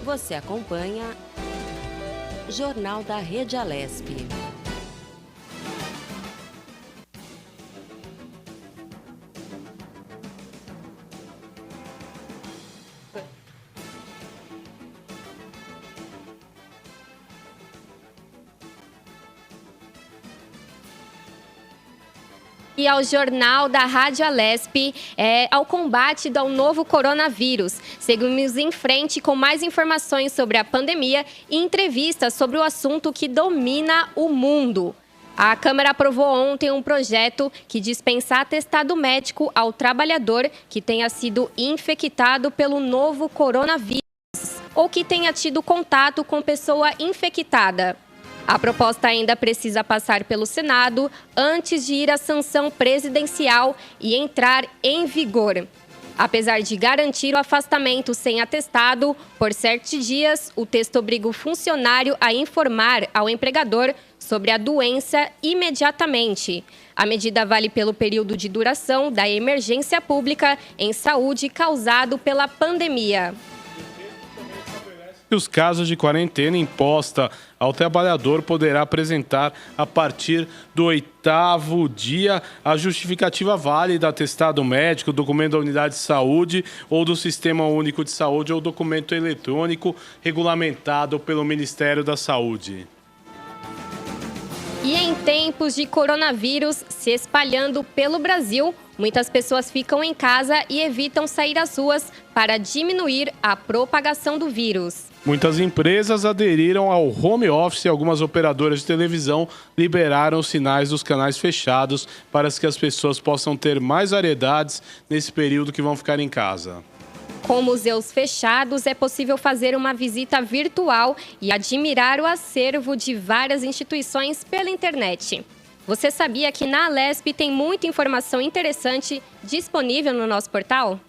Você acompanha Jornal da Rede Alesp. E ao Jornal da Rádio Alesp, ao combate ao novo coronavírus. Seguimos em frente com mais informações sobre a pandemia e entrevistas sobre o assunto que domina o mundo. A Câmara aprovou ontem um projeto que dispensa atestado médico ao trabalhador que tenha sido infectado pelo novo coronavírus ou que tenha tido contato com pessoa infectada. A proposta ainda precisa passar pelo Senado antes de ir à sanção presidencial e entrar em vigor. Apesar de garantir o afastamento sem atestado, por 7 dias, o texto obriga o funcionário a informar ao empregador sobre a doença imediatamente. A medida vale pelo período de duração da emergência pública em saúde causado pela pandemia. Os casos de quarentena imposta ao trabalhador poderá apresentar a partir do 8º dia a justificativa válida, atestado médico, documento da unidade de saúde ou do Sistema Único de Saúde ou documento eletrônico regulamentado pelo Ministério da Saúde. E em tempos de coronavírus se espalhando pelo Brasil, muitas pessoas ficam em casa e evitam sair às ruas para diminuir a propagação do vírus. Muitas empresas aderiram ao home office e algumas operadoras de televisão liberaram os sinais dos canais fechados para que as pessoas possam ter mais variedades nesse período que vão ficar em casa. Com museus fechados, é possível fazer uma visita virtual e admirar o acervo de várias instituições pela internet. Você sabia que na Alesp tem muita informação interessante disponível no nosso portal?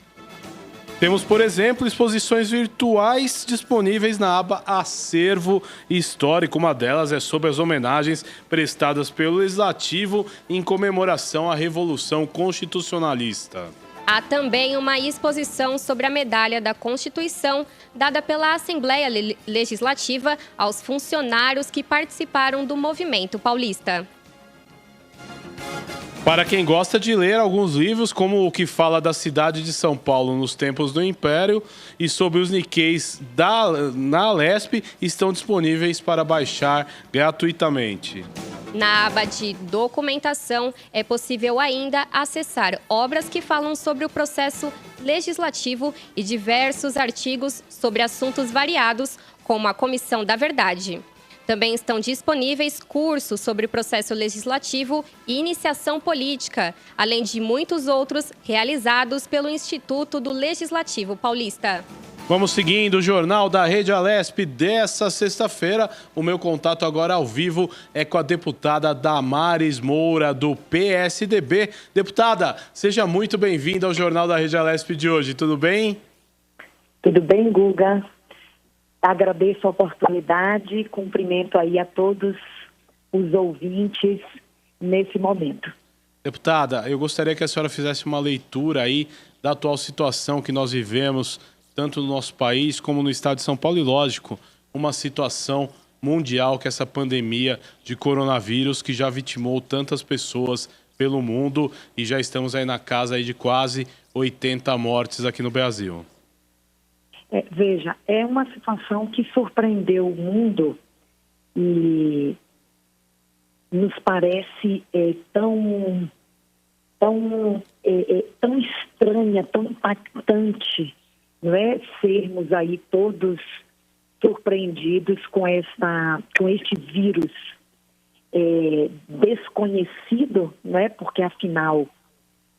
Temos, por exemplo, exposições virtuais disponíveis na aba Acervo Histórico. Uma delas é sobre as homenagens prestadas pelo Legislativo em comemoração à Revolução Constitucionalista. Há também uma exposição sobre a Medalha da Constituição, dada pela Assembleia Legislativa aos funcionários que participaram do movimento paulista. Para quem gosta de ler alguns livros, como o que fala da cidade de São Paulo nos tempos do Império e sobre os Nikkeis na Alesp, estão disponíveis para baixar gratuitamente. Na aba de documentação, é possível ainda acessar obras que falam sobre o processo legislativo e diversos artigos sobre assuntos variados, como a Comissão da Verdade. Também estão disponíveis cursos sobre o processo legislativo e iniciação política, além de muitos outros realizados pelo Instituto do Legislativo Paulista. Vamos seguindo o Jornal da Rede Alesp dessa sexta-feira. O meu contato agora ao vivo é com a deputada Damares Moura, do PSDB. Deputada, seja muito bem-vinda ao Jornal da Rede Alesp de hoje. Tudo bem? Tudo bem, Guga. Agradeço a oportunidade e cumprimento aí a todos os ouvintes nesse momento. Deputada, eu gostaria que a senhora fizesse uma leitura aí da atual situação que nós vivemos, tanto no nosso país como no estado de São Paulo e, lógico, uma situação mundial que é essa pandemia de coronavírus que já vitimou tantas pessoas pelo mundo e já estamos aí na casa aí de quase 80 mortes aqui no Brasil. Veja, é uma situação que surpreendeu o mundo e nos parece tão estranha, tão impactante, não é? Sermos aí todos surpreendidos com este vírus desconhecido, não é? Porque afinal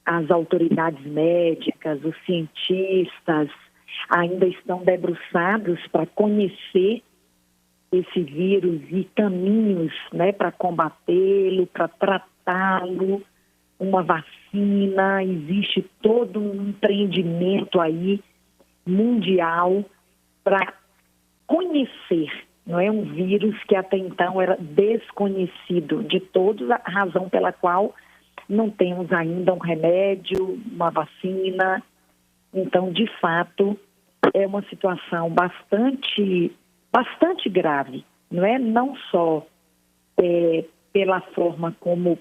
as autoridades médicas, os cientistas ainda estão debruçados para conhecer esse vírus e caminhos, né, para combatê-lo, para tratá-lo, uma vacina. Existe todo um empreendimento aí mundial para conhecer, não é, um vírus que até então era desconhecido de todos, a razão pela qual não temos ainda um remédio, uma vacina. Então, de fato, é uma situação bastante grave, não é? Não só pela forma como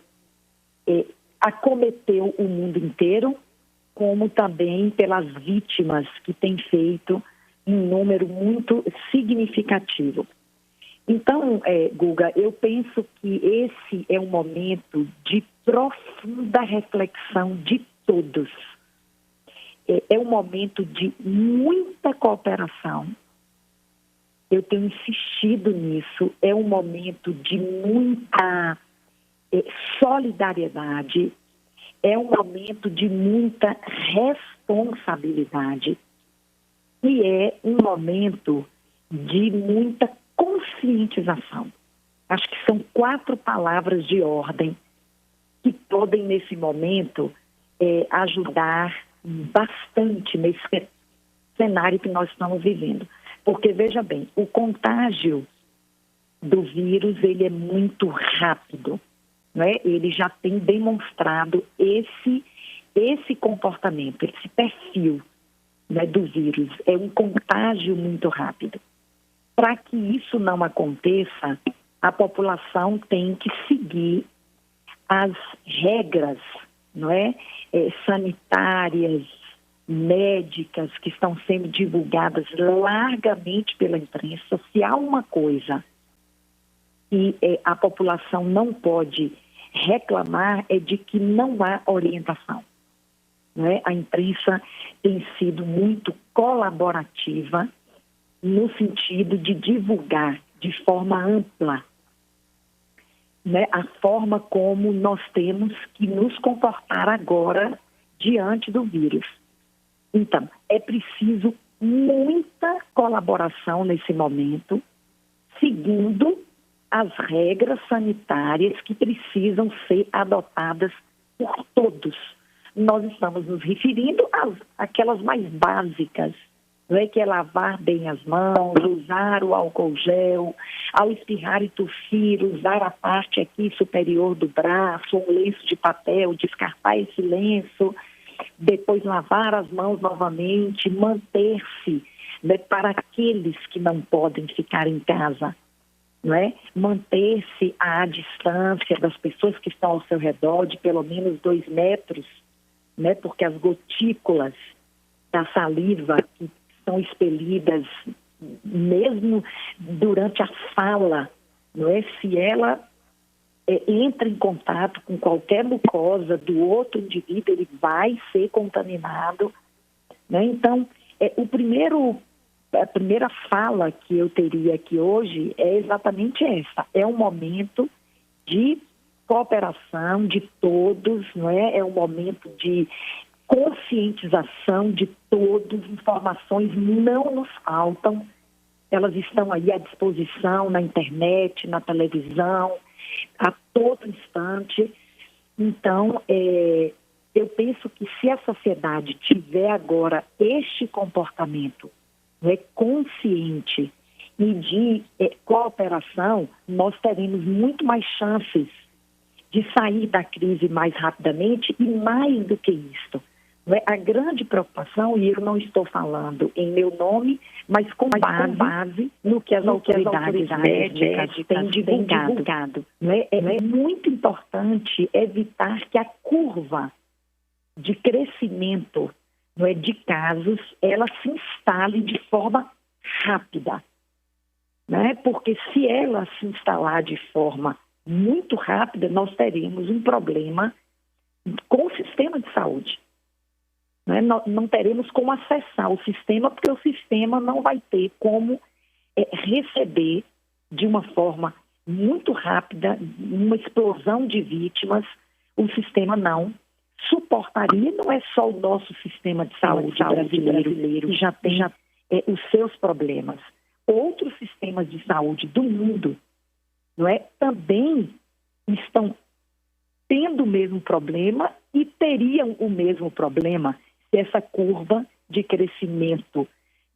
acometeu o mundo inteiro, como também pelas vítimas que tem feito em número muito significativo. Então, Guga, eu penso que esse é um momento de profunda reflexão de todos. É um momento de muita cooperação. Eu tenho insistido nisso. É um momento de muita solidariedade. É um momento de muita responsabilidade. E é um momento de muita conscientização. Acho que são 4 palavras de ordem que podem, nesse momento, ajudar bastante nesse cenário que nós estamos vivendo. Porque, veja bem, o contágio do vírus, ele é muito rápido, né? Ele já tem demonstrado esse comportamento, esse perfil, né, do vírus. É um contágio muito rápido. Para que isso não aconteça, a população tem que seguir as regras, não é? Sanitárias, médicas, que estão sendo divulgadas largamente pela imprensa. Se há uma coisa que a população não pode reclamar, é de que não há orientação. Não é? A imprensa tem sido muito colaborativa no sentido de divulgar de forma ampla, né, a forma como nós temos que nos comportar agora diante do vírus. Então, é preciso muita colaboração nesse momento, seguindo as regras sanitárias que precisam ser adotadas por todos. Nós estamos nos referindo àquelas mais básicas, não é? Que é lavar bem as mãos, usar o álcool gel, ao espirrar e tossir, usar a parte aqui superior do braço, um lenço de papel, descartar esse lenço, depois lavar as mãos novamente, manter-se, né, para aqueles que não podem ficar em casa, não é? Manter-se à distância das pessoas que estão ao seu redor, de pelo menos 2 metros, né? Porque as gotículas da saliva que são expelidas mesmo durante a fala, não é? Se ela entra em contato com qualquer mucosa do outro indivíduo, ele vai ser contaminado, né? Então, a primeira fala que eu teria aqui hoje é exatamente essa. É um momento de cooperação de todos, não é? É um momento de conscientização de todos, informações não nos faltam, elas estão aí à disposição na internet, na televisão, a todo instante. Então, eu penso que se a sociedade tiver agora este comportamento, né, consciente e de cooperação, nós teremos muito mais chances de sair da crise mais rapidamente e mais do que isso. A grande preocupação, e eu não estou falando em meu nome, mas com base no que as autoridades médicas têm divulgado. É muito importante evitar que a curva de crescimento, não é, de casos, ela se instale de forma rápida. Né? Porque se ela se instalar de forma muito rápida, nós teremos um problema com o sistema de saúde. Né? Não teremos como acessar o sistema, porque o sistema não vai ter como receber de uma forma muito rápida uma explosão de vítimas. O sistema não suportaria. Não é só o nosso sistema de saúde brasileiro que já tem os seus problemas. Outros sistemas de saúde do mundo, não é, também estão tendo o mesmo problema e teriam o mesmo problema se essa curva de crescimento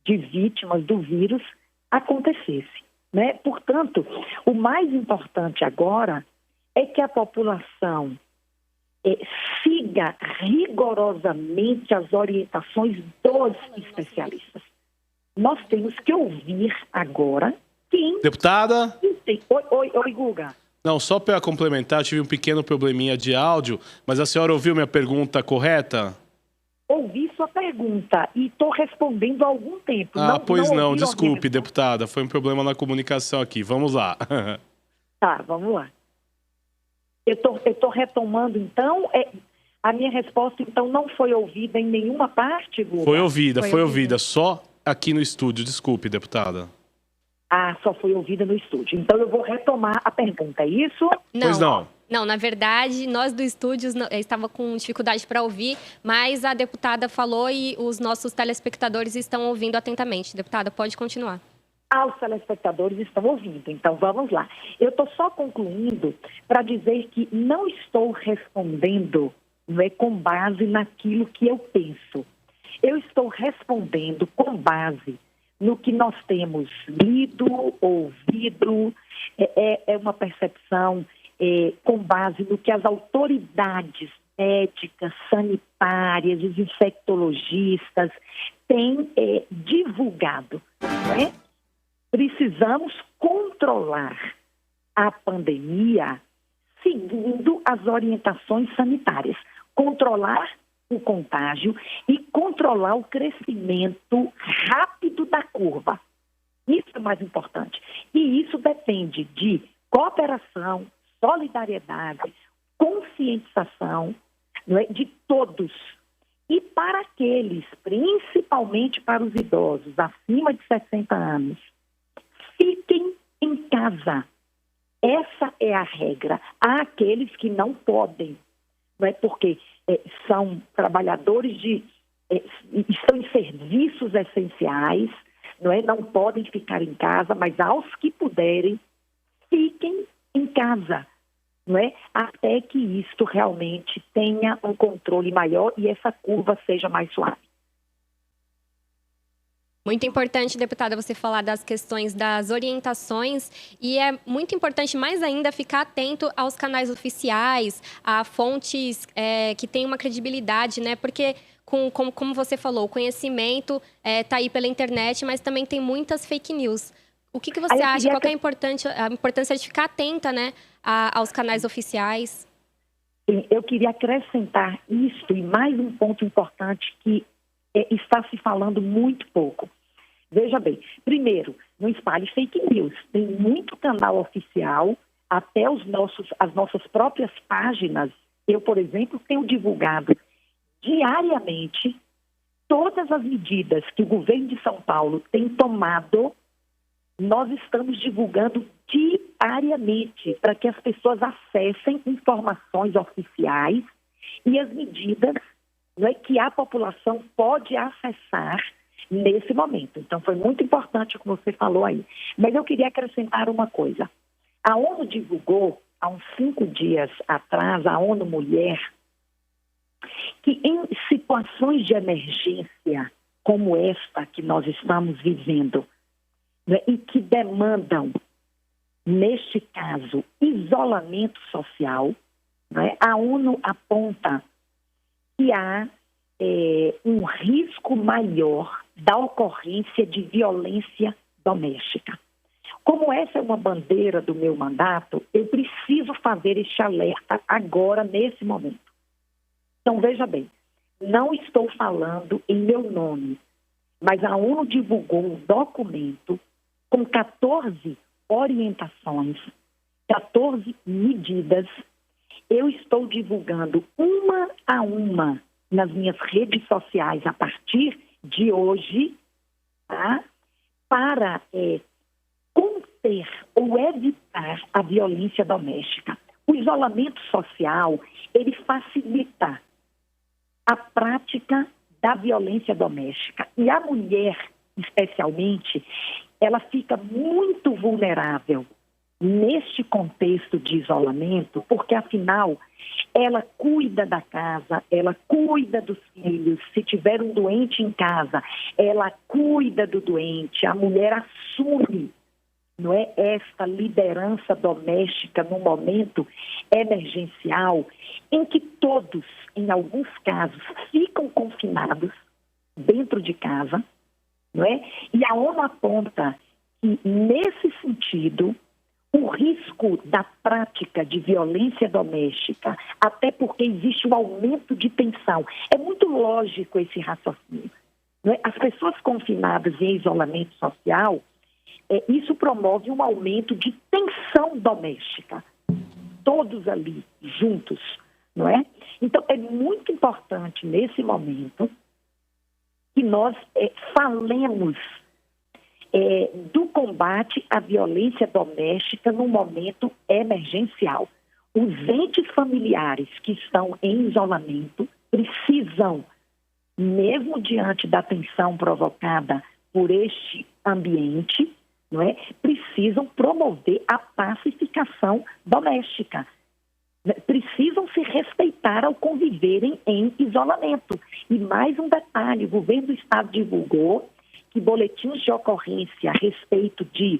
de vítimas do vírus acontecesse. Né? Portanto, o mais importante agora é que a população siga rigorosamente as orientações dos especialistas. nós temos que ouvir agora quem... Deputada? Oi, Guga. Não, só para complementar, eu tive um pequeno probleminha de áudio, mas a senhora ouviu minha pergunta correta? Ouvi sua pergunta e estou respondendo há algum tempo. Pois não, ouvi desculpe, deputada, foi um problema na comunicação aqui. Vamos lá. Tá, vamos lá. Eu tô retomando, então, a minha resposta, então, não foi ouvida em nenhuma parte, Guga? Foi ouvida, só aqui no estúdio, desculpe, deputada. Só foi ouvida no estúdio. Então, eu vou retomar a pergunta, é isso? Pois não. Não, na verdade, nós do estúdio estava com dificuldade para ouvir, mas a deputada falou e os nossos telespectadores estão ouvindo atentamente. Deputada, pode continuar. Os telespectadores estão ouvindo, então vamos lá. Eu estou só concluindo para dizer que não estou respondendo, não é, com base naquilo que eu penso. Eu estou respondendo com base no que nós temos lido, ouvido, é uma percepção com base no que as autoridades médicas, sanitárias, os infectologistas têm divulgado, não é? Precisamos controlar a pandemia seguindo as orientações sanitárias. Controlar o contágio e controlar o crescimento rápido da curva. Isso é mais importante. E isso depende de cooperação, solidariedade, conscientização, não é, de todos. E para aqueles, principalmente para os idosos acima de 60 anos, fiquem em casa. Essa é a regra. Há aqueles que não podem, não é, porque são trabalhadores estão em serviços essenciais, não é? Não podem ficar em casa, mas aos que puderem, fiquem em casa, não é? Até que isto realmente tenha um controle maior e essa curva seja mais suave. Muito importante, deputada, você falar das questões das orientações e é muito importante mais ainda ficar atento aos canais oficiais, a fontes que têm uma credibilidade, né? Porque, como você falou, o conhecimento está aí pela internet, mas também tem muitas fake news. O que você acha? Qual que é a importância de ficar atenta, né, aos canais oficiais? Sim, eu queria acrescentar isso e mais um ponto importante que está se falando muito pouco. Veja bem, primeiro, não espalhe fake news. Tem muito canal oficial, até as nossas próprias páginas. Eu, por exemplo, tenho divulgado diariamente todas as medidas que o governo de São Paulo tem tomado. Nós estamos divulgando diariamente para que as pessoas acessem informações oficiais e as medidas, não é, que a população pode acessar nesse momento. Então, foi muito importante o que você falou aí. Mas eu queria acrescentar uma coisa. A ONU divulgou, há uns 5 dias atrás, a ONU Mulher, que em situações de emergência como esta que nós estamos vivendo, né, e que demandam, neste caso, isolamento social, né, a ONU aponta que há um risco maior da ocorrência de violência doméstica. Como essa é uma bandeira do meu mandato, eu preciso fazer este alerta agora, nesse momento. Então, veja bem, não estou falando em meu nome, mas a ONU divulgou um documento com 14 orientações, 14 medidas. Eu estou divulgando uma a uma nas minhas redes sociais a partir de hoje, tá? Para conter ou evitar a violência doméstica. O isolamento social, ele facilita a prática da violência doméstica. E a mulher, especialmente, ela fica muito vulnerável neste contexto de isolamento, porque, afinal, ela cuida da casa, ela cuida dos filhos. Se tiver um doente em casa, ela cuida do doente. A mulher assume, não é, esta liderança doméstica num momento emergencial em que todos, em alguns casos, ficam confinados dentro de casa, não é? E a ONU aponta que, nesse sentido, o risco da prática de violência doméstica, até porque existe um aumento de tensão. É muito lógico esse raciocínio. Não é? As pessoas confinadas em isolamento social, isso promove um aumento de tensão doméstica. Todos ali, juntos, não é? Então, é muito importante, nesse momento, que nós falemos do combate à violência doméstica num momento emergencial. Os entes familiares que estão em isolamento precisam, mesmo diante da tensão provocada por este ambiente, não é, precisam promover a pacificação doméstica. Precisam se respeitar ao conviverem em isolamento. E mais um detalhe, o governo do Estado divulgou que boletins de ocorrência a respeito de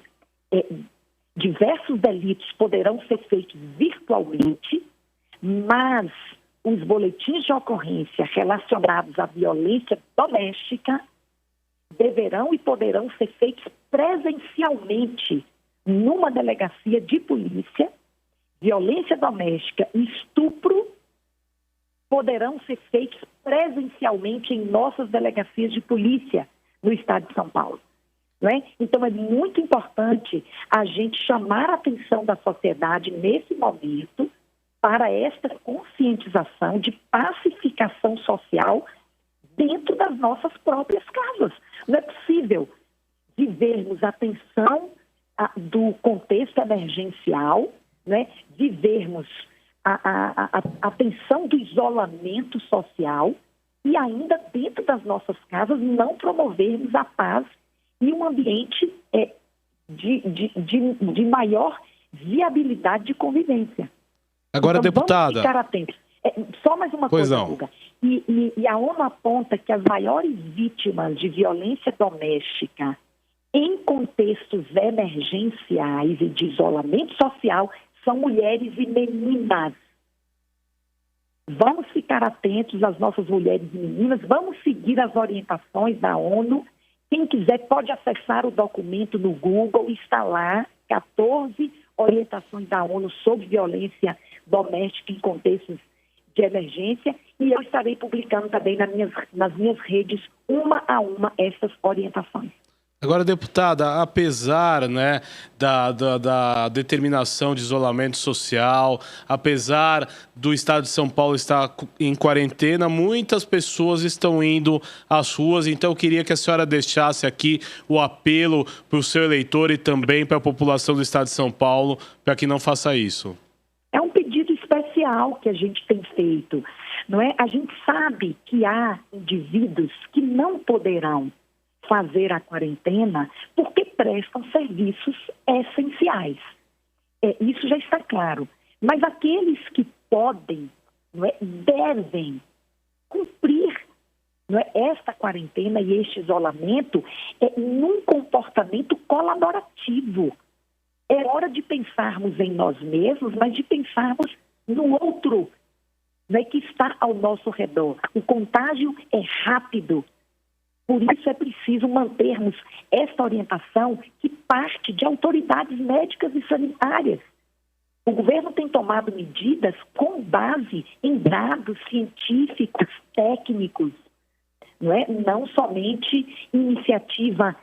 diversos delitos poderão ser feitos virtualmente, mas os boletins de ocorrência relacionados à violência doméstica deverão e poderão ser feitos presencialmente numa delegacia de polícia. Violência doméstica e estupro poderão ser feitos presencialmente em nossas delegacias de polícia no estado de São Paulo. Não é? Então, é muito importante a gente chamar a atenção da sociedade nesse momento para esta conscientização de pacificação social dentro das nossas próprias casas. Não é possível vivermos a tensão do contexto emergencial, né? Vivermos a tensão do isolamento social e ainda dentro das nossas casas não promovermos a paz e um ambiente de maior viabilidade de convivência. Agora, então, deputada... Vamos ficar atentos. Só mais uma coisa, Guga. E a ONU aponta que as maiores vítimas de violência doméstica em contextos emergenciais e de isolamento social são mulheres e meninas. Vamos ficar atentos às nossas mulheres e meninas, vamos seguir as orientações da ONU. Quem quiser pode acessar o documento no Google, está lá, 14 orientações da ONU sobre violência doméstica em contextos de emergência, e eu estarei publicando também nas minhas redes, uma a uma, essas orientações. Agora, deputada, apesar, né, da determinação de isolamento social, apesar do Estado de São Paulo estar em quarentena, muitas pessoas estão indo às ruas. Então, eu queria que a senhora deixasse aqui o apelo para o seu eleitor e também para a população do Estado de São Paulo, para que não faça isso. É um pedido especial que a gente tem feito, não é? A gente sabe que há indivíduos que não poderão fazer a quarentena porque prestam serviços essenciais. Isso já está claro. Mas aqueles que podem, não é, devem cumprir, não é, esta quarentena e este isolamento num comportamento colaborativo. É hora de pensarmos em nós mesmos, mas de pensarmos no outro, não é, que está ao nosso redor. O contágio é rápido. Por isso é preciso mantermos esta orientação que parte de autoridades médicas e sanitárias. O governo tem tomado medidas com base em dados científicos, técnicos, não é? Não somente iniciativa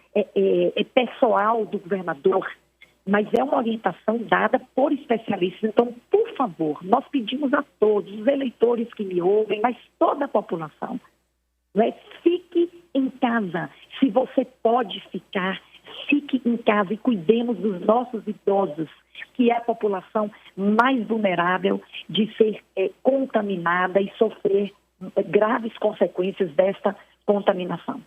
pessoal do governador, mas é uma orientação dada por especialistas. Então, por favor, nós pedimos a todos, os eleitores que me ouvem, mas toda a população, não é? Fique em casa. Se você pode ficar, fique em casa e cuidemos dos nossos idosos, que é a população mais vulnerável de ser contaminada e sofrer graves consequências desta contaminação.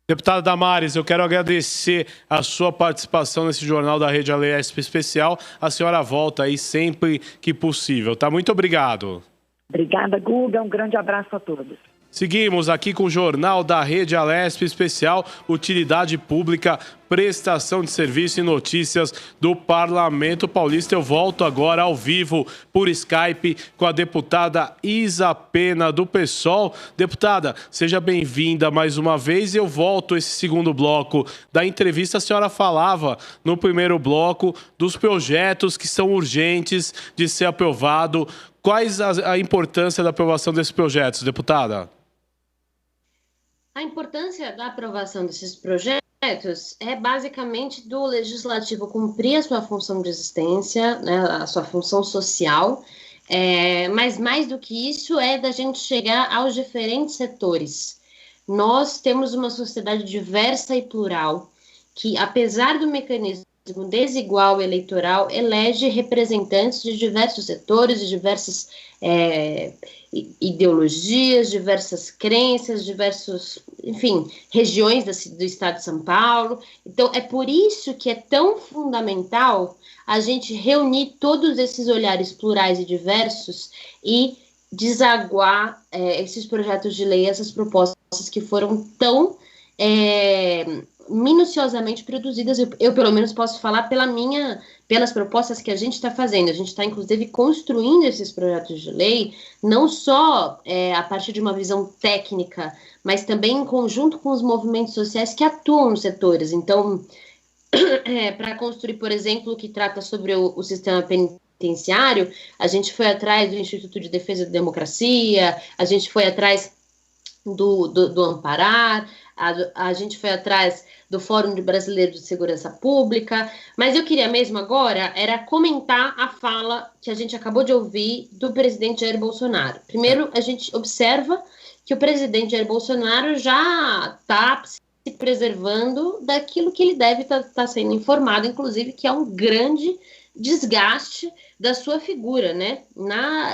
Deputada Damares, eu quero agradecer a sua participação nesse Jornal da Rede Alesp Especial. A senhora volta aí sempre que possível, tá? Muito obrigado. Obrigada, Guga. Um grande abraço a todos. Seguimos aqui com o Jornal da Rede Alesp, especial Utilidade Pública, prestação de serviço e notícias do Parlamento Paulista. Eu volto agora ao vivo por Skype com a deputada Isa Pena, do PSOL. Deputada, seja bem-vinda mais uma vez. Eu volto esse segundo bloco da entrevista. A senhora falava no primeiro bloco dos projetos que são urgentes de ser aprovado. Quais a importância da aprovação desses projetos, deputada? A importância da aprovação desses projetos é basicamente do legislativo cumprir a sua função de existência, né, a sua função social, mas mais do que isso é da gente chegar aos diferentes setores. Nós temos uma sociedade diversa e plural, que apesar do mecanismo desigual eleitoral, elege representantes de diversos setores, de diversas ideologias, diversas crenças, enfim, regiões do estado de São Paulo. Então, é por isso que é tão fundamental a gente reunir todos esses olhares plurais e diversos e desaguar esses projetos de lei, essas propostas que foram tão minuciosamente produzidas. Eu pelo menos posso falar pelas propostas que a gente está fazendo. A gente está, inclusive, construindo esses projetos de lei, não só a partir de uma visão técnica, mas também em conjunto com os movimentos sociais que atuam nos setores. Então, para construir, por exemplo, o que trata sobre o sistema penitenciário, a gente foi atrás do Instituto de Defesa da Democracia, a gente foi atrás do Amparar, a gente foi atrás do Fórum Brasileiro de Segurança Pública, mas eu queria mesmo agora era comentar a fala que a gente acabou de ouvir do presidente Jair Bolsonaro. Primeiro, a gente observa que o presidente Jair Bolsonaro já está se preservando daquilo que ele deve estar sendo informado, inclusive que é um grande desgaste da sua figura, né,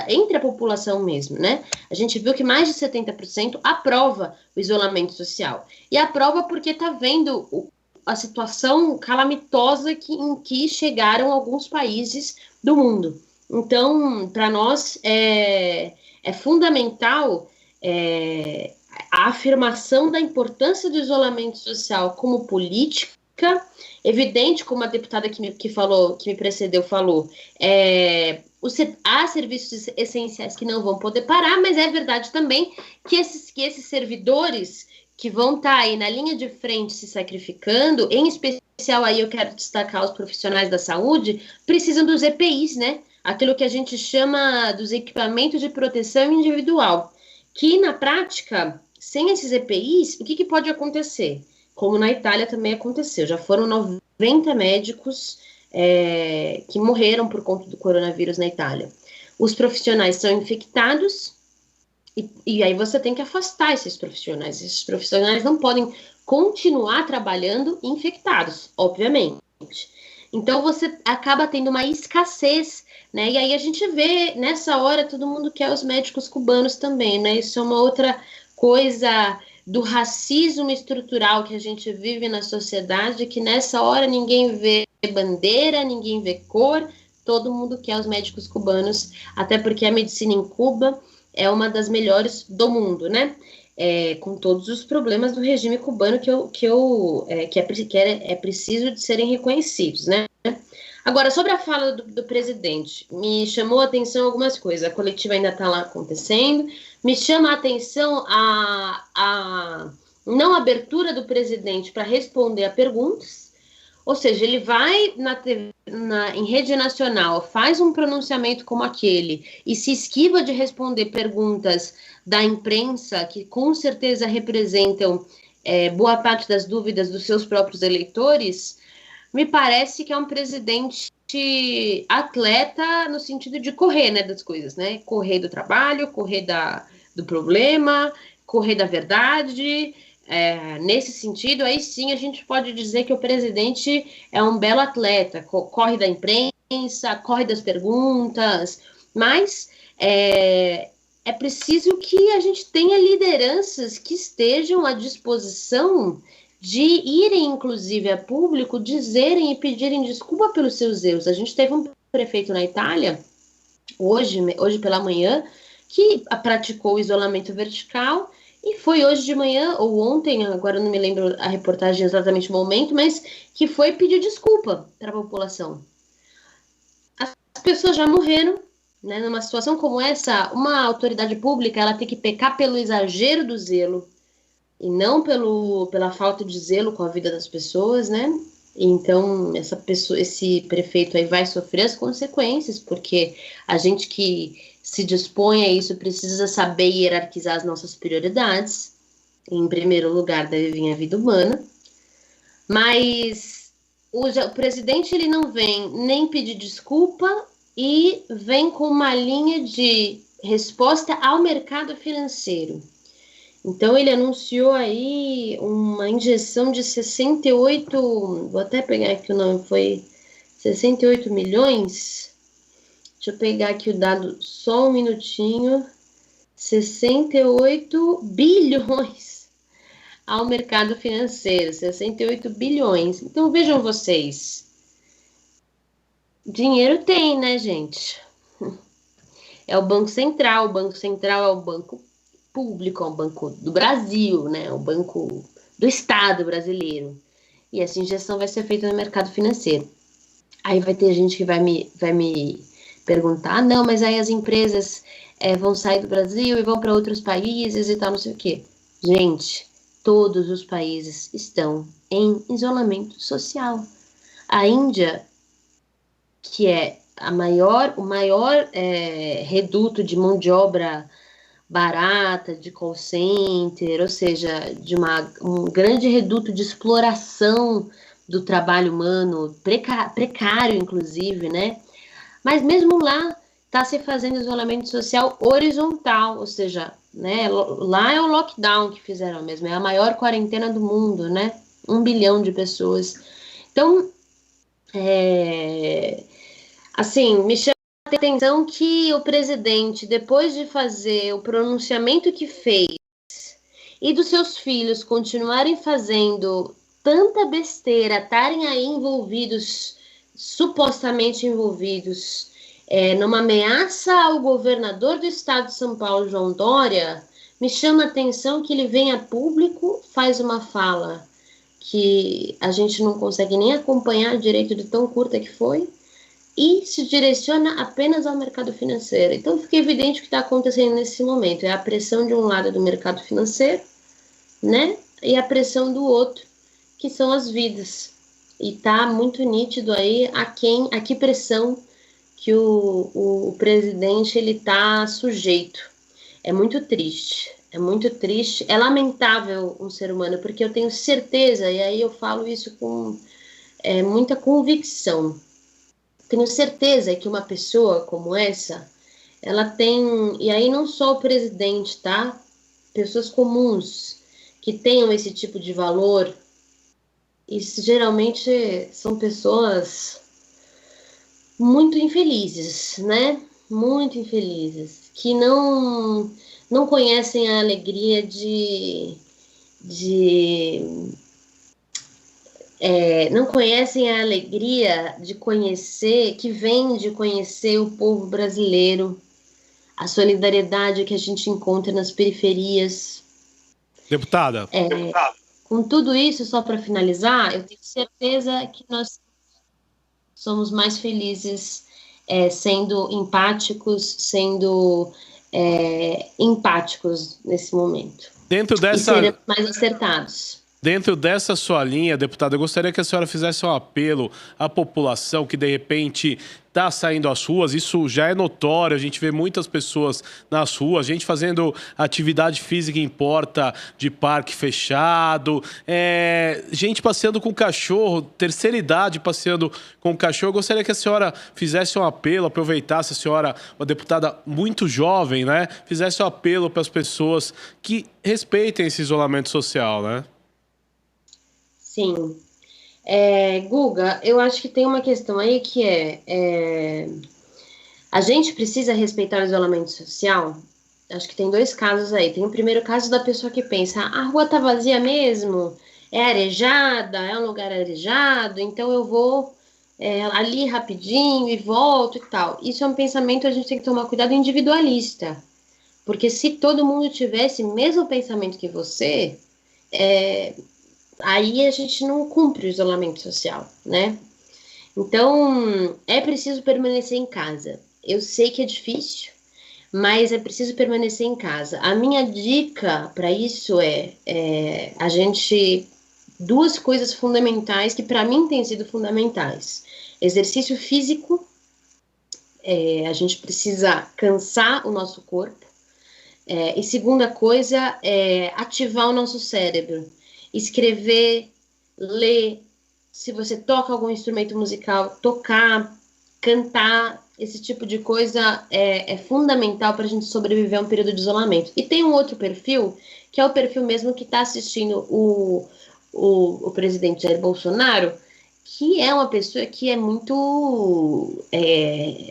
entre a população mesmo, né? A gente viu que mais de 70% aprova o isolamento social. E aprova porque está vendo a situação calamitosa em que chegaram alguns países do mundo. Então, para nós, é fundamental a afirmação da importância do isolamento social como política. Evidente, como a deputada que me precedeu falou, há serviços essenciais que não vão poder parar, mas é verdade também que esses servidores que vão estar aí na linha de frente se sacrificando, em especial aí eu quero destacar os profissionais da saúde, precisam dos EPIs, né? Aquilo que a gente chama dos equipamentos de proteção individual, que na prática, sem esses EPIs, o que pode acontecer? Como na Itália também aconteceu, já foram 90 médicos que morreram por conta do coronavírus na Itália. Os profissionais são infectados e aí você tem que afastar esses profissionais. Esses profissionais não podem continuar trabalhando infectados, obviamente. Então você acaba tendo uma escassez, né? E aí a gente vê, nessa hora, todo mundo quer os médicos cubanos também, né? Isso é uma outra coisa do racismo estrutural que a gente vive na sociedade, que nessa hora ninguém vê bandeira, ninguém vê cor, todo mundo quer os médicos cubanos, até porque a medicina em Cuba é uma das melhores do mundo, né? Com todos os problemas do regime cubano que é preciso de serem reconhecidos, né? Agora, sobre a fala do presidente, me chamou a atenção algumas coisas. A coletiva ainda está lá acontecendo. Me chama a atenção a não abertura do presidente para responder a perguntas. Ou seja, ele vai em rede nacional, faz um pronunciamento como aquele e se esquiva de responder perguntas da imprensa, que com certeza representam boa parte das dúvidas dos seus próprios eleitores. Me parece que é um presidente atleta no sentido de correr, né, das coisas, né? Correr do trabalho, correr do problema, correr da verdade. Nesse sentido, aí sim a gente pode dizer que o presidente é um belo atleta, corre da imprensa, corre das perguntas, mas é preciso que a gente tenha lideranças que estejam à disposição de irem, inclusive, a público, dizerem e pedirem desculpa pelos seus erros. A gente teve um prefeito na Itália, hoje pela manhã, que praticou o isolamento vertical E foi hoje de manhã, ou ontem, agora eu não me lembro a reportagem exatamente o momento, mas que foi pedir desculpa para a população. As pessoas já morreram, né? Numa situação como essa, uma autoridade pública ela tem que pecar pelo exagero do zelo e não pela falta de zelo com a vida das pessoas, né? Então, esse prefeito aí vai sofrer as consequências, porque a gente que se dispõe a isso precisa saber hierarquizar as nossas prioridades. Em primeiro lugar, deve vir a vida humana. Mas o presidente ele não vem nem pedir desculpa e vem com uma linha de resposta ao mercado financeiro. Então, ele anunciou aí uma injeção de 68, vou até pegar aqui o nome, foi 68 milhões. Deixa eu pegar aqui o dado só um minutinho. 68 bilhões ao mercado financeiro, 68 bilhões. Então, vejam vocês, dinheiro tem, né, gente? É o Banco Central é o banco público, é o Banco do Brasil, né? O Banco do Estado brasileiro. E essa injeção vai ser feita no mercado financeiro. Aí vai ter gente que vai me perguntar, não, mas aí as empresas vão sair do Brasil e vão para outros países e tal, não sei o quê. Gente, todos os países estão em isolamento social. A Índia, que é o maior reduto de mão de obra barata, de call center, ou seja, de um grande reduto de exploração do trabalho humano, precário, inclusive, né? Mas mesmo lá, está se fazendo isolamento social horizontal, ou seja, né, lá é o lockdown que fizeram mesmo, é a maior quarentena do mundo, né? 1 bilhão de pessoas. Então, assim, me chama a atenção que o presidente, depois de fazer o pronunciamento que fez e dos seus filhos continuarem fazendo tanta besteira, estarem aí envolvidos, supostamente envolvidos, numa ameaça ao governador do estado de São Paulo, João Dória, me chama a atenção que ele vem a público, faz uma fala que a gente não consegue nem acompanhar direito de tão curta que foi, e se direciona apenas ao mercado financeiro. Então fica evidente o que está acontecendo nesse momento, é a pressão de um lado do mercado financeiro, né, e a pressão do outro, que são as vidas. E tá muito nítido aí a que pressão que o presidente ele tá sujeito. É muito triste, é lamentável um ser humano, porque eu tenho certeza, e aí eu falo isso com muita convicção, tenho certeza que uma pessoa como essa, ela tem, e aí não só o presidente, tá? Pessoas comuns que tenham esse tipo de valor, isso geralmente são pessoas muito infelizes, né? Muito infelizes, que não conhecem a alegria não conhecem a alegria de conhecer, que vem de conhecer o povo brasileiro, a solidariedade que a gente encontra nas periferias. Deputada. Com tudo isso, só para finalizar, eu tenho certeza que nós somos mais felizes sendo empáticos nesse momento. E seremos mais acertados. Dentro dessa sua linha, deputada, eu gostaria que a senhora fizesse um apelo à população que, de repente, está saindo às ruas. Isso já é notório, a gente vê muitas pessoas nas ruas, gente fazendo atividade física em porta de parque fechado, gente passeando com cachorro, terceira idade passeando com cachorro. Eu gostaria que a senhora fizesse um apelo, aproveitasse a senhora, uma deputada muito jovem, né? Fizesse um apelo para as pessoas que respeitem esse isolamento social, né? Sim. Guga, eu acho que tem uma questão aí que a gente precisa respeitar o isolamento social. Acho que tem dois casos aí. Tem o primeiro caso da pessoa que pensa, a rua tá vazia mesmo, é arejada, é um lugar arejado, então eu vou ali rapidinho e volto e tal. Isso é um pensamento, a gente tem que tomar cuidado individualista, Porque se todo mundo tivesse o mesmo pensamento que você, aí a gente não cumpre o isolamento social, né? Então, é preciso permanecer em casa. Eu sei que é difícil, mas é preciso permanecer em casa. A minha dica para isso a gente... Duas coisas fundamentais que para mim têm sido fundamentais. Exercício físico, a gente precisa cansar o nosso corpo. E segunda coisa é ativar o nosso cérebro. Escrever, ler, se você toca algum instrumento musical, tocar, cantar, esse tipo de coisa é fundamental para a gente sobreviver a um período de isolamento. E tem um outro perfil, que é o perfil mesmo que está assistindo o presidente Jair Bolsonaro, que é uma pessoa que é muito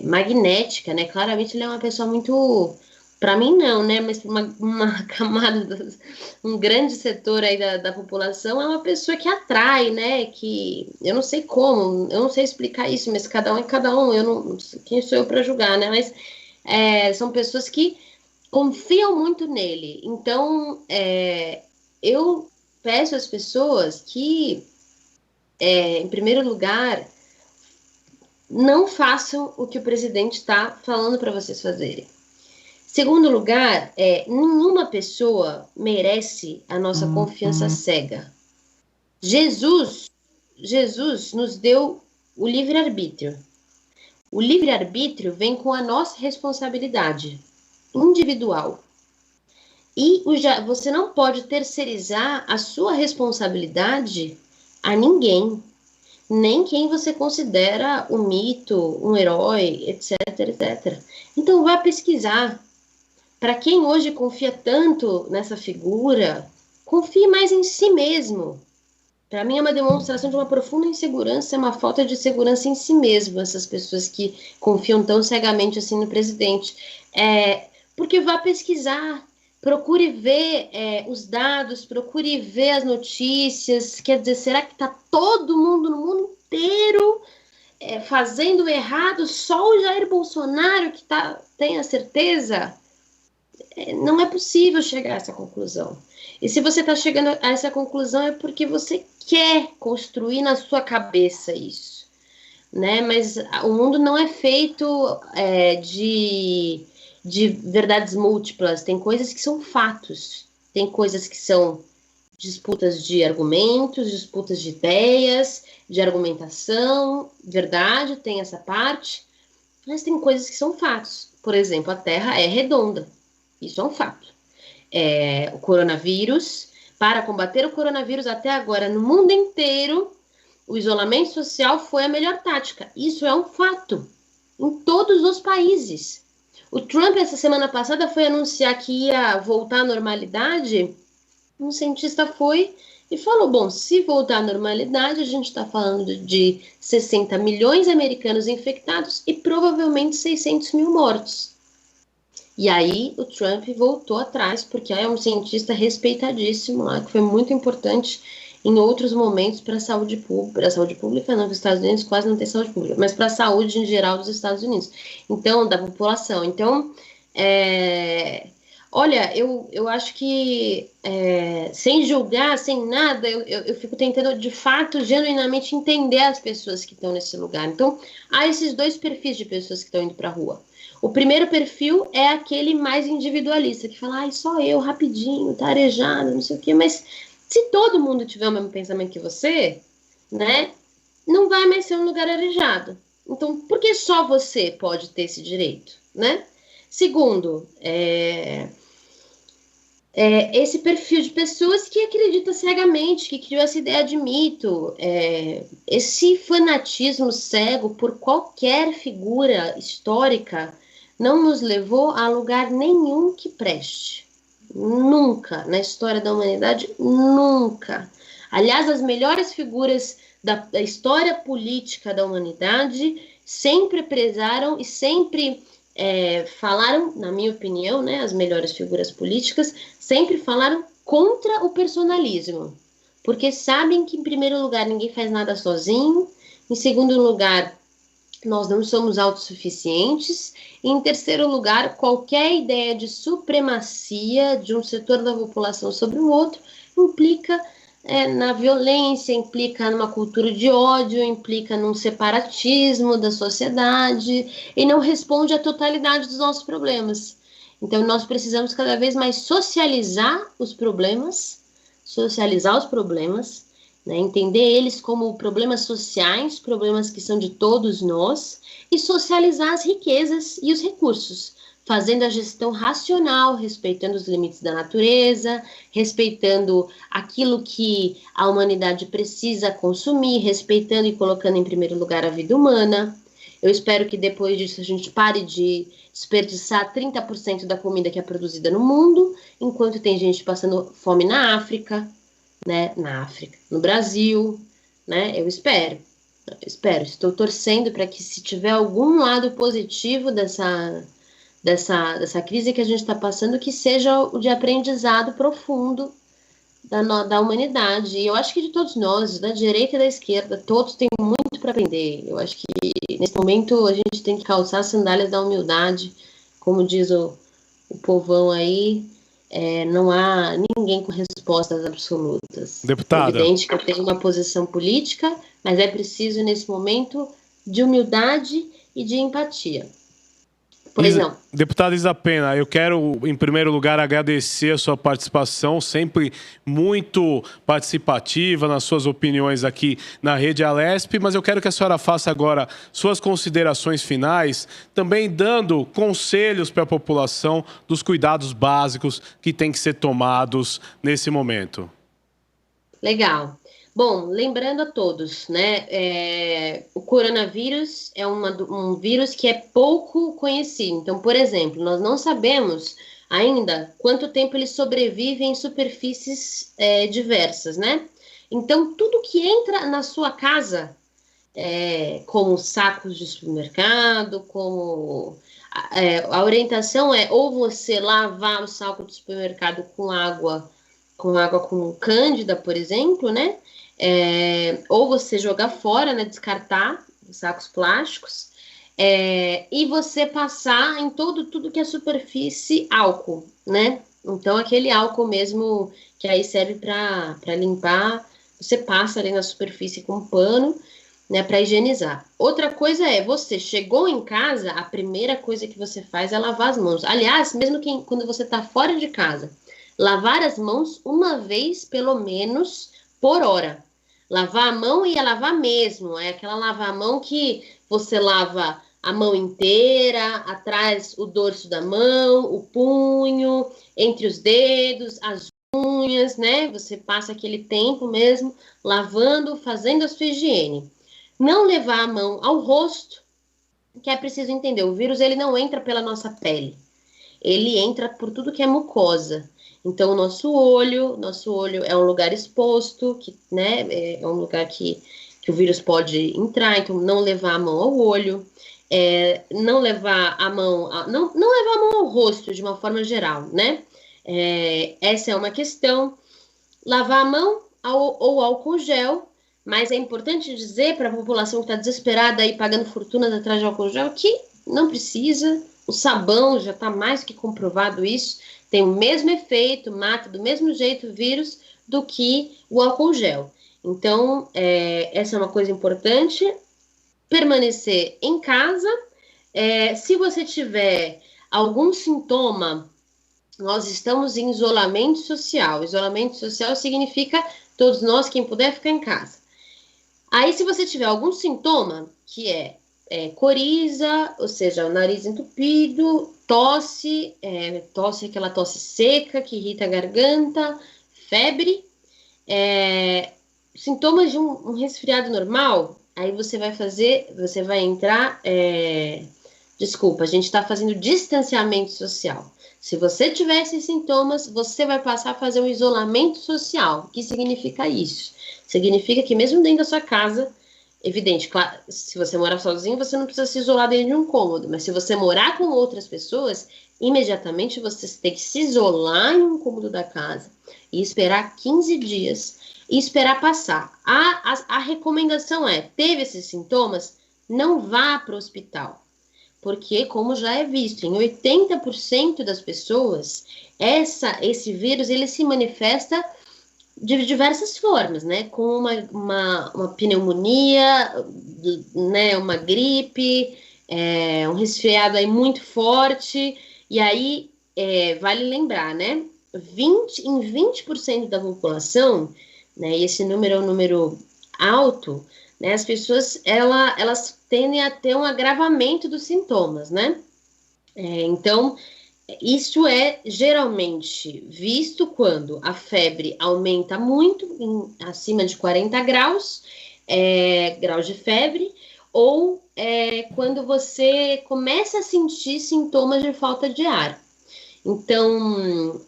magnética, né? Claramente ele é uma pessoa muito... Para mim não, né? Mas para uma camada, um grande setor aí da população, é uma pessoa que atrai, né? Que eu não sei como, eu não sei explicar isso, mas cada um é cada um. Eu não, quem sou eu para julgar, né? Mas são pessoas que confiam muito nele. Então, eu peço às pessoas que, em primeiro lugar, não façam o que o presidente está falando para vocês fazerem. Segundo lugar, nenhuma pessoa merece a nossa confiança cega. Jesus nos deu o livre-arbítrio. O livre-arbítrio vem com a nossa responsabilidade individual. E você não pode terceirizar a sua responsabilidade a ninguém, nem quem você considera um mito, um herói, etc, etc. Então, vá pesquisar. Para quem hoje confia tanto nessa figura, confie mais em si mesmo. Para mim é uma demonstração de uma profunda insegurança, é uma falta de segurança em si mesmo, essas pessoas que confiam tão cegamente assim no presidente. Porque vá pesquisar, procure ver os dados, procure ver as notícias, quer dizer, será que está todo mundo no mundo inteiro fazendo errado, só o Jair Bolsonaro que tem a certeza? Não é possível chegar a essa conclusão. E se você está chegando a essa conclusão é porque você quer construir na sua cabeça isso, né? Mas o mundo não é feito de verdades múltiplas. Tem coisas que são fatos, tem coisas que são disputas de argumentos, disputas de ideias, de argumentação, verdade, tem essa parte, mas tem coisas que são fatos. Por exemplo, a Terra é redonda. Isso é um fato. O coronavírus, para combater o coronavírus até agora no mundo inteiro, o isolamento social foi a melhor tática. Isso é um fato. Em todos os países. O Trump, essa semana passada, foi anunciar que ia voltar à normalidade. Um cientista foi e falou, bom, se voltar à normalidade, a gente está falando de 60 milhões de americanos infectados e provavelmente 600 mil mortos. E aí o Trump voltou atrás, porque é um cientista respeitadíssimo lá, que foi muito importante em outros momentos para a saúde pública. Para a saúde pública, não, nos Estados Unidos quase não tem saúde pública, mas para a saúde em geral dos Estados Unidos. Então, da população. Então, olha, eu acho que, sem julgar, sem nada, eu fico tentando, de fato, genuinamente entender as pessoas que estão nesse lugar. Então, há esses dois perfis de pessoas que estão indo para a rua. O primeiro perfil é aquele mais individualista, que fala, só eu, rapidinho, tá arejado, não sei o quê. Mas se todo mundo tiver o mesmo pensamento que você, né, não vai mais ser um lugar arejado. Então, por que só você pode ter esse direito, né? Segundo, esse perfil de pessoas que acredita cegamente, que criou essa ideia de mito, esse fanatismo cego por qualquer figura histórica não nos levou a lugar nenhum que preste. Nunca, na história da humanidade, nunca. Aliás, as melhores figuras da história política da humanidade sempre prezaram e sempre falaram, na minha opinião, né, as melhores figuras políticas, sempre falaram contra o personalismo. Porque sabem que, em primeiro lugar, ninguém faz nada sozinho. Em segundo lugar, nós não somos autossuficientes. E, em terceiro lugar, qualquer ideia de supremacia de um setor da população sobre o outro implica na violência, implica numa cultura de ódio, implica num separatismo da sociedade e não responde à totalidade dos nossos problemas. Então, nós precisamos cada vez mais socializar os problemas, né, entender eles como problemas sociais, problemas que são de todos nós, e socializar as riquezas e os recursos, fazendo a gestão racional, respeitando os limites da natureza, respeitando aquilo que a humanidade precisa consumir, respeitando e colocando em primeiro lugar a vida humana. Eu espero que depois disso a gente pare de desperdiçar 30% da comida que é produzida no mundo, enquanto tem gente passando fome na África, né? No Brasil, né? Eu espero. Estou torcendo para que, se tiver algum lado positivo dessa crise que a gente está passando, que seja o de aprendizado profundo da humanidade. E eu acho que de todos nós, da direita e da esquerda, todos têm muito para aprender. Eu acho que nesse momento a gente tem que calçar as sandálias da humildade, como diz o povão aí. Não há ninguém com respostas absolutas. Deputada. É evidente que eu tenho uma posição política, mas é preciso, nesse momento, de humildade e de empatia. Pois não. Deputada Isa Pena, eu quero, em primeiro lugar, agradecer a sua participação, sempre muito participativa nas suas opiniões aqui na Rede Alesp, mas eu quero que a senhora faça agora suas considerações finais, também dando conselhos para a população dos cuidados básicos que têm que ser tomados nesse momento. Legal. Bom, lembrando a todos, né, o coronavírus é um vírus que é pouco conhecido. Então, por exemplo, nós não sabemos ainda quanto tempo ele sobrevive em superfícies diversas, né? Então, tudo que entra na sua casa, como sacos de supermercado, como a orientação é ou você lavar o saco de supermercado com água com cândida, por exemplo, né? Ou você jogar fora, né, descartar os sacos plásticos, e você passar em tudo que é superfície álcool, né? Então, aquele álcool mesmo que aí serve para limpar, você passa ali na superfície com um pano, né, para higienizar. Outra coisa você chegou em casa, a primeira coisa que você faz é lavar as mãos. Aliás, mesmo quando você está fora de casa, lavar as mãos uma vez, pelo menos, por hora. Lavar a mão e lavar mesmo. É aquela lavar a mão que você lava a mão inteira, atrás o dorso da mão, o punho, entre os dedos, as unhas, né? Você passa aquele tempo mesmo lavando, fazendo a sua higiene. Não levar a mão ao rosto, que é preciso entender. O vírus, ele não entra pela nossa pele. Ele entra por tudo que é mucosa. Então, o nosso olho é um lugar exposto, né, é um lugar que o vírus pode entrar, então não levar a mão ao olho, não levar a mão ao rosto de uma forma geral, né? Essa é uma questão. Lavar a mão ou álcool gel, mas é importante dizer para a população que está desesperada aí pagando fortunas atrás de álcool gel que não precisa. O sabão já está mais que comprovado isso. Tem o mesmo efeito, mata do mesmo jeito o vírus do que o álcool gel. Então, essa é uma coisa importante. Permanecer em casa. Se você tiver algum sintoma, nós estamos em isolamento social. Isolamento social significa todos nós, quem puder, ficar em casa. Aí, se você tiver algum sintoma, que é coriza, ou seja, o nariz entupido, tosse, aquela tosse seca que irrita a garganta, febre, sintomas de um resfriado normal, aí você vai entrar, desculpa, a gente está fazendo distanciamento social. Se você tiver esses sintomas, você vai passar a fazer um isolamento social. O que significa isso? Significa que mesmo dentro da sua casa, evidente, claro, se você morar sozinho, você não precisa se isolar dentro de um cômodo, mas se você morar com outras pessoas, imediatamente você tem que se isolar em um cômodo da casa e esperar 15 dias e esperar passar. A recomendação teve esses sintomas? não vá para o hospital. Porque, como já é visto, em 80% das pessoas, esse vírus ele se manifesta de diversas formas, né? Com uma pneumonia, né? Uma gripe, um resfriado aí muito forte. E aí, vale lembrar, né? Em 20% da população, né? E esse número é um número alto, né? As pessoas, elas tendem a ter um agravamento dos sintomas, né? Então, isso é geralmente visto quando a febre aumenta muito, acima de 40 graus, graus de febre, ou quando você começa a sentir sintomas de falta de ar. Então,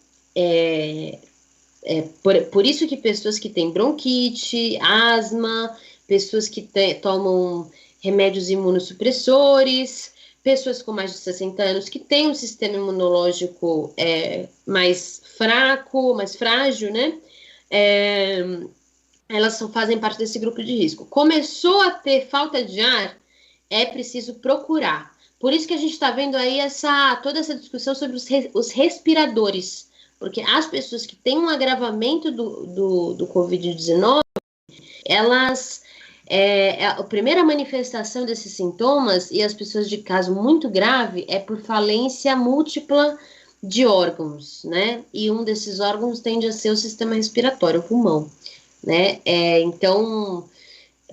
por isso que pessoas que têm bronquite, asma, pessoas que tomam remédios imunossupressores, pessoas com mais de 60 anos que têm um sistema imunológico mais fraco, mais frágil, né? Elas fazem parte desse grupo de risco. Começou a ter falta de ar, é preciso procurar. Por isso que a gente está vendo aí toda essa discussão sobre os respiradores, porque as pessoas que têm um agravamento do Covid-19, elas... a primeira manifestação desses sintomas, e as pessoas de caso muito grave, é por falência múltipla de órgãos, né? E um desses órgãos tende a ser o sistema respiratório, o pulmão, né? Então,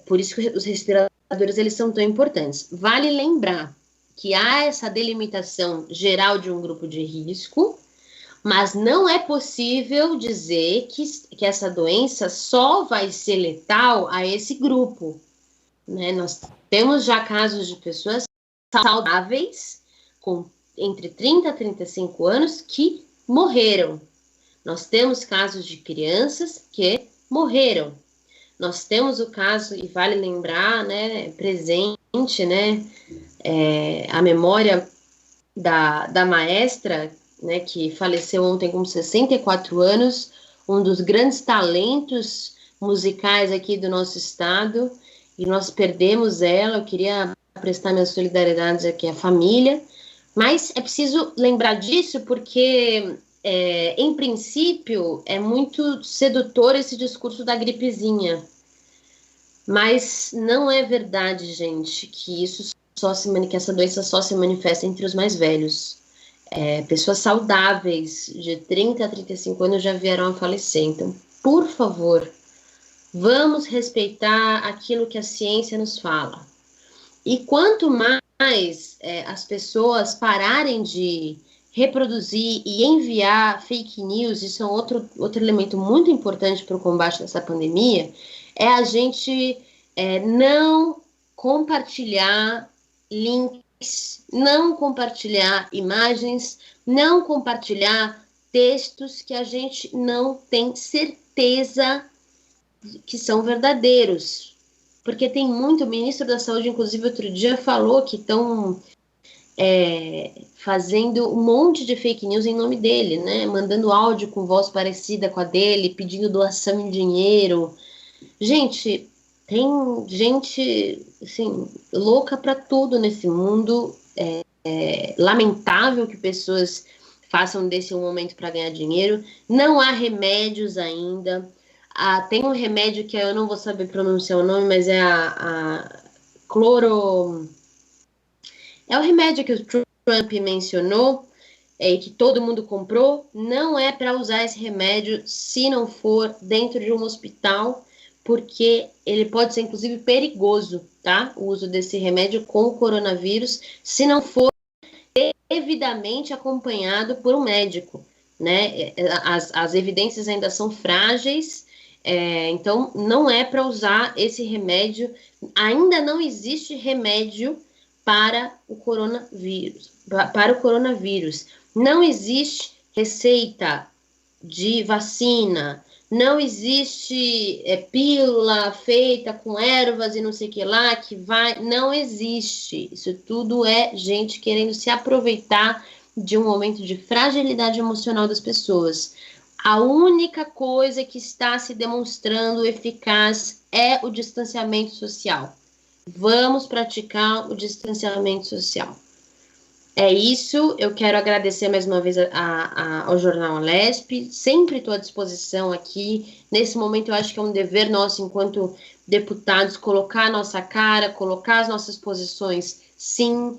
por isso que os respiradores, eles são tão importantes. Vale lembrar que há essa delimitação geral de um grupo de risco, mas não é possível dizer que essa doença só vai ser letal a esse grupo, né? Nós temos já casos de pessoas saudáveis, com entre 30 a 35 anos, que morreram. Nós temos casos de crianças que morreram. Nós temos o caso, e vale lembrar, né, presente, né, a memória da maestra, né, que faleceu ontem com 64 anos, um dos grandes talentos musicais aqui do nosso estado, e nós perdemos ela. Eu queria prestar minha solidariedade aqui à família, mas é preciso lembrar disso porque, em princípio, é muito sedutor esse discurso da gripezinha, mas não é verdade, gente, que que essa doença só se manifesta entre os mais velhos. Pessoas saudáveis de 30 a 35 anos já vieram a falecer. Então, por favor, vamos respeitar aquilo que a ciência nos fala. E quanto mais as pessoas pararem de reproduzir e enviar fake news, isso é outro elemento muito importante para o combate dessa pandemia, é a gente não compartilhar links, não compartilhar imagens, não compartilhar textos que a gente não tem certeza que são verdadeiros. Porque tem muito, o ministro da Saúde, inclusive, outro dia falou que estão fazendo um monte de fake news em nome dele, né? Mandando áudio com voz parecida com a dele, pedindo doação em dinheiro. Gente, tem gente, assim, louca para tudo nesse mundo. Lamentável que pessoas façam desse um momento para ganhar dinheiro. Não há remédios ainda. Tem um remédio que eu não vou saber pronunciar o nome, mas é a cloro... É o remédio que o Trump mencionou e que todo mundo comprou. Não é para usar esse remédio se não for dentro de um hospital, porque ele pode ser, inclusive, perigoso, tá? O uso desse remédio com o coronavírus, se não for devidamente acompanhado por um médico, né? As evidências ainda são frágeis, então não é para usar esse remédio. Ainda não existe remédio para o coronavírus. Não existe receita de vacina. Não existe pílula feita com ervas e não sei o que lá, que vai... Não existe. Isso tudo é gente querendo se aproveitar de um momento de fragilidade emocional das pessoas. A única coisa que está se demonstrando eficaz é o distanciamento social. Vamos praticar o distanciamento social. É isso, eu quero agradecer mais uma vez ao Jornal Alesp, sempre estou à disposição aqui. Nesse momento eu acho que é um dever nosso, enquanto deputados, colocar a nossa cara, colocar as nossas posições, sim,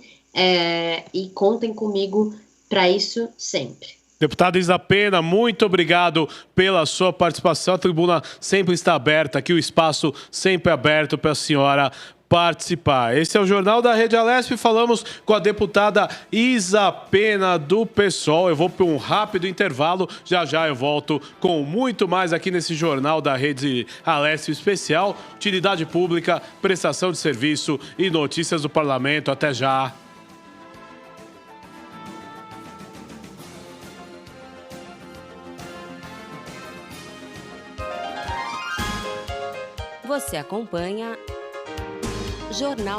e contem comigo para isso sempre. Deputada Isa Pena, muito obrigado pela sua participação. A tribuna sempre está aberta, aqui o espaço sempre aberto para a senhora participar. Esse é o Jornal da Rede Alesp. Falamos com a deputada Isa Pena, do PSOL. Eu vou para um rápido intervalo. Já já eu volto com muito mais aqui nesse Jornal da Rede Alesp especial. Utilidade pública, prestação de serviço e notícias do parlamento. Até já. Você acompanha Jornal